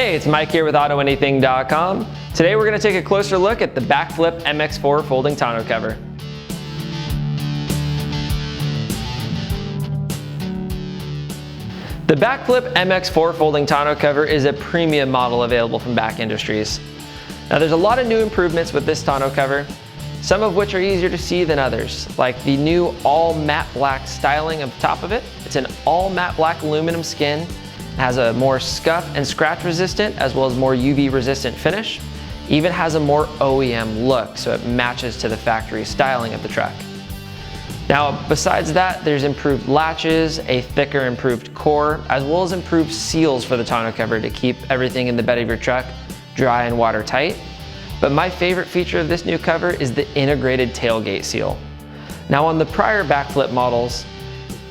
Hey, it's Mike here with AutoAnything.com. Today we're going to take a closer look at the BAKFlip MX4 folding tonneau cover. The BAKFlip MX4 folding tonneau cover is a premium model available from BAK Industries. Now there's a lot of new improvements with this tonneau cover, some of which are easier to see than others, like the new all matte black styling of the top of it. It's an all matte black aluminum skin. It has a more scuff and scratch resistant as well as more UV resistant finish. Even has a more OEM look, so it matches to the factory styling of the truck. Now besides that, there's improved latches, a thicker improved core, as well as improved seals for the tonneau cover to keep everything in the bed of your truck dry and watertight. But my favorite feature of this new cover is the integrated tailgate seal. Now on the prior BAKFlip models,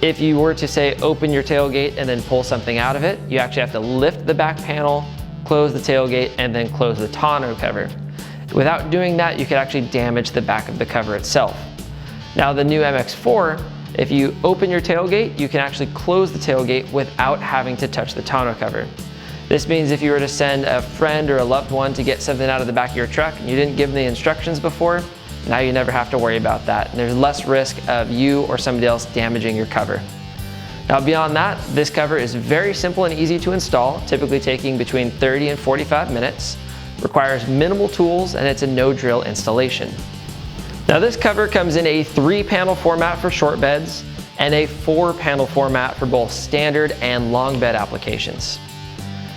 if you were to say open your tailgate and then pull something out of it, you actually have to lift the back panel, close the tailgate, and then close the tonneau cover. Without doing that, you could actually damage the back of the cover itself. Now the new MX4, if you open your tailgate, you can actually close the tailgate without having to touch the tonneau cover. This means if you were to send a friend or a loved one to get something out of the back of your truck and you didn't give them the instructions before, now you never have to worry about that. And there's less risk of you or somebody else damaging your cover. Now beyond that, this cover is very simple and easy to install, typically taking between 30 and 45 minutes, requires minimal tools, and it's a no-drill installation. Now this cover comes in a 3-panel format for short beds and a 4-panel format for both standard and long bed applications.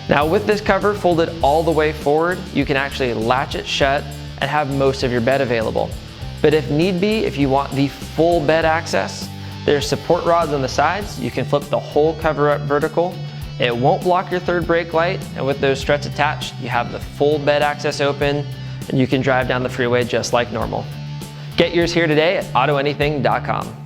Now with this cover folded all the way forward, you can actually latch it shut and have most of your bed available. But if need be, if you want the full bed access, there's support rods on the sides. You can flip the whole cover up vertical. It won't block your third brake light, and with those struts attached, you have the full bed access open and you can drive down the freeway just like normal. Get yours here today at AutoAnything.com.